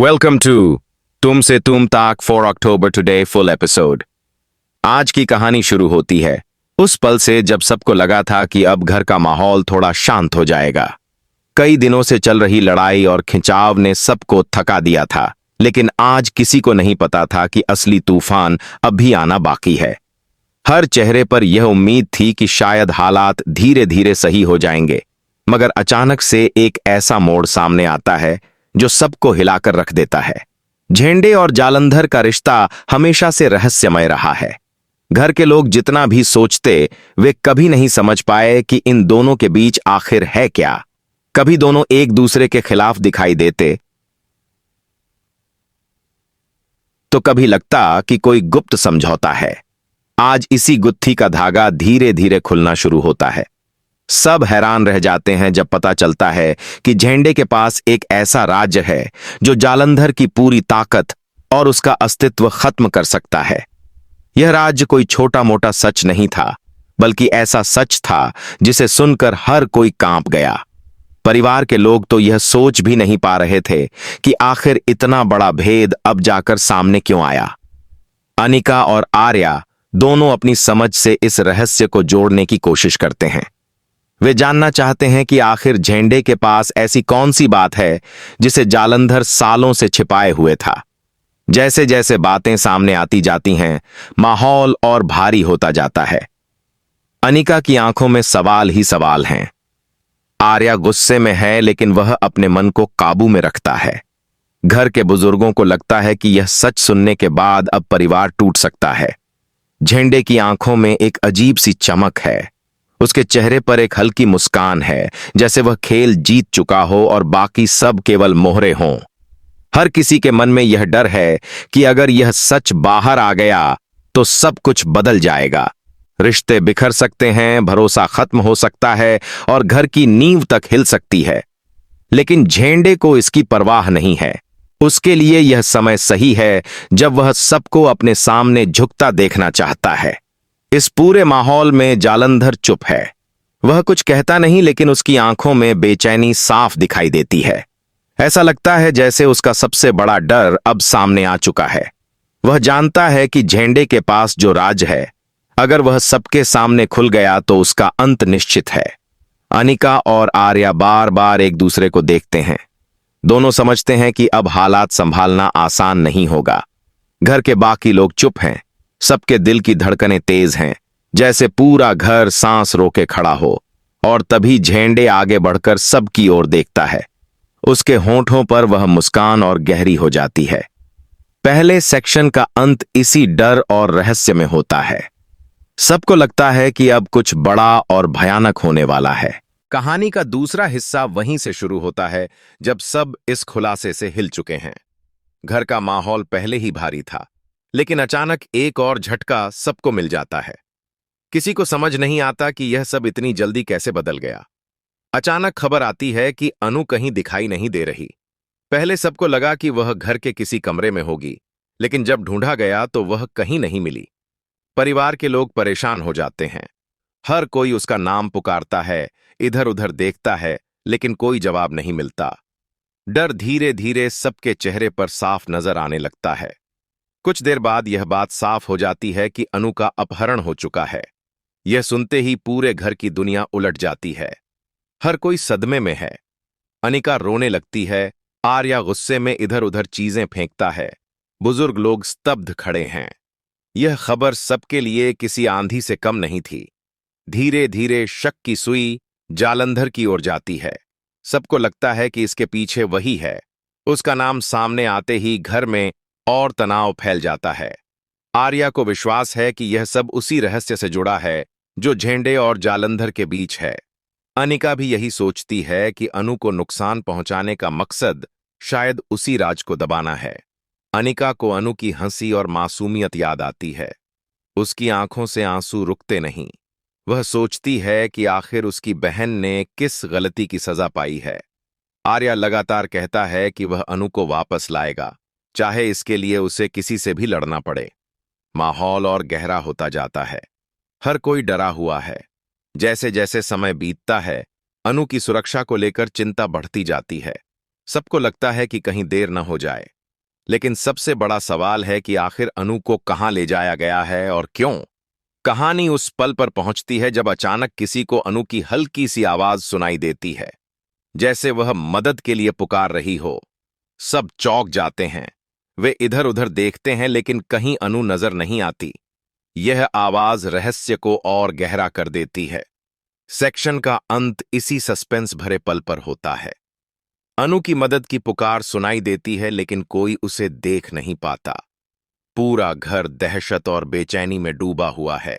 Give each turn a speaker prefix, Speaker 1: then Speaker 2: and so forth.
Speaker 1: Welcome to तुम से तुम ताक 4 अक्टूबर टुडे फुल एपिसोड। आज की कहानी शुरू होती है उस पल से जब सबको लगा था कि अब घर का माहौल थोड़ा शांत हो जाएगा। कई दिनों से चल रही लड़ाई और खिंचाव ने सबको थका दिया था, लेकिन आज किसी को नहीं पता था कि असली तूफान अब भी आना बाकी है। हर चेहरे पर यह उम्मीद थी कि शायद हालात धीरे धीरे सही हो जाएंगे, मगर अचानक से एक ऐसा मोड़ सामने आता है जो सबको हिलाकर रख देता है। झेंडे और जालंधर का रिश्ता हमेशा से रहस्यमय रहा है। घर के लोग जितना भी सोचते, वे कभी नहीं समझ पाए कि इन दोनों के बीच आखिर है क्या। कभी दोनों एक दूसरे के खिलाफ दिखाई देते, तो कभी लगता कि कोई गुप्त समझौता है। आज इसी गुत्थी का धागा धीरे धीरे खुलना शुरू होता है। सब हैरान रह जाते हैं जब पता चलता है कि झेंडे के पास एक ऐसा राज्य है जो जालंधर की पूरी ताकत और उसका अस्तित्व खत्म कर सकता है। यह राज्य कोई छोटा मोटा सच नहीं था, बल्कि ऐसा सच था जिसे सुनकर हर कोई कांप गया। परिवार के लोग तो यह सोच भी नहीं पा रहे थे कि आखिर इतना बड़ा भेद अब जाकर सामने क्यों आया। अनिका और आर्या दोनों अपनी समझ से इस रहस्य को जोड़ने की कोशिश करते हैं। वे जानना चाहते हैं कि आखिर झेंडे के पास ऐसी कौन सी बात है जिसे जालंधर सालों से छिपाए हुए था। जैसे जैसे बातें सामने आती जाती हैं, माहौल और भारी होता जाता है। अनिका की आंखों में सवाल ही सवाल हैं। आर्या गुस्से में है, लेकिन वह अपने मन को काबू में रखता है। घर के बुजुर्गों को लगता है कि यह सच सुनने के बाद अब परिवार टूट सकता है। झेंडे की आंखों में एक अजीब सी चमक है। उसके चेहरे पर एक हल्की मुस्कान है, जैसे वह खेल जीत चुका हो और बाकी सब केवल मोहरे हों। हर किसी के मन में यह डर है कि अगर यह सच बाहर आ गया तो सब कुछ बदल जाएगा। रिश्ते बिखर सकते हैं, भरोसा खत्म हो सकता है और घर की नींव तक हिल सकती है। लेकिन झेंडे को इसकी परवाह नहीं है। उसके लिए यह समय सही है जब वह सबको अपने सामने झुकता देखना चाहता है। इस पूरे माहौल में जालंधर चुप है। वह कुछ कहता नहीं, लेकिन उसकी आंखों में बेचैनी साफ दिखाई देती है। ऐसा लगता है जैसे उसका सबसे बड़ा डर अब सामने आ चुका है। वह जानता है कि झेंडे के पास जो राज है, अगर वह सबके सामने खुल गया तो उसका अंत निश्चित है। अनिका और आर्या बार बार एक दूसरे को देखते हैं। दोनों समझते हैं कि अब हालात संभालना आसान नहीं होगा। घर के बाकी लोग चुप हैं। सबके दिल की धड़कनें तेज हैं, जैसे पूरा घर सांस रोके खड़ा हो। और तभी झेंडे आगे बढ़कर सबकी ओर देखता है। उसके होंठों पर वह मुस्कान और गहरी हो जाती है। पहले सेक्शन का अंत इसी डर और रहस्य में होता है। सबको लगता है कि अब कुछ बड़ा और भयानक होने वाला है। कहानी का दूसरा हिस्सा वहीं से शुरू होता है, जब सब इस खुलासे से हिल चुके हैं। घर का माहौल पहले ही भारी था, लेकिन अचानक एक और झटका सबको मिल जाता है। किसी को समझ नहीं आता कि यह सब इतनी जल्दी कैसे बदल गया। अचानक खबर आती है कि अनु कहीं दिखाई नहीं दे रही। पहले सबको लगा कि वह घर के किसी कमरे में होगी, लेकिन जब ढूंढा गया तो वह कहीं नहीं मिली। परिवार के लोग परेशान हो जाते हैं। हर कोई उसका नाम पुकारता है, इधर उधर देखता है, लेकिन कोई जवाब नहीं मिलता। डर धीरे धीरे सबके चेहरे पर साफ नजर आने लगता है। कुछ देर बाद यह बात साफ हो जाती है कि अनु का अपहरण हो चुका है। यह सुनते ही पूरे घर की दुनिया उलट जाती है। हर कोई सदमे में है। अनिका रोने लगती है, आर्या गुस्से में इधर उधर चीजें फेंकता है। बुजुर्ग लोग स्तब्ध खड़े हैं। यह खबर सबके लिए किसी आंधी से कम नहीं थी। धीरे धीरे शक की सुई जालंधर की ओर जाती है। सबको लगता है कि इसके पीछे वही है। उसका नाम सामने आते ही घर में और तनाव फैल जाता है। आर्या को विश्वास है कि यह सब उसी रहस्य से जुड़ा है जो झेंडे और जालंधर के बीच है। अनिका भी यही सोचती है कि अनु को नुकसान पहुंचाने का मकसद शायद उसी राज को दबाना है। अनिका को अनु की हंसी और मासूमियत याद आती है। उसकी आंखों से आंसू रुकते नहीं। वह सोचती है कि आखिर उसकी बहन ने किस गलती की सजा पाई है। आर्या लगातार कहता है कि वह अनु को वापस लाएगा, चाहे इसके लिए उसे किसी से भी लड़ना पड़े। माहौल और गहरा होता जाता है। हर कोई डरा हुआ है। जैसे जैसे समय बीतता है, अनु की सुरक्षा को लेकर चिंता बढ़ती जाती है। सबको लगता है कि कहीं देर न हो जाए, लेकिन सबसे बड़ा सवाल है कि आखिर अनु को कहां ले जाया गया है और क्यों। कहानी उस पल पर पहुंचती है जब अचानक किसी को अनु की हल्की सी आवाज सुनाई देती है, जैसे वह मदद के लिए पुकार रही हो। सब चौंक जाते हैं। वे इधर उधर देखते हैं, लेकिन कहीं अनु नजर नहीं आती। यह आवाज रहस्य को और गहरा कर देती है। सेक्शन का अंत इसी सस्पेंस भरे पल पर होता है। अनु की मदद की पुकार सुनाई देती है, लेकिन कोई उसे देख नहीं पाता। पूरा घर दहशत और बेचैनी में डूबा हुआ है।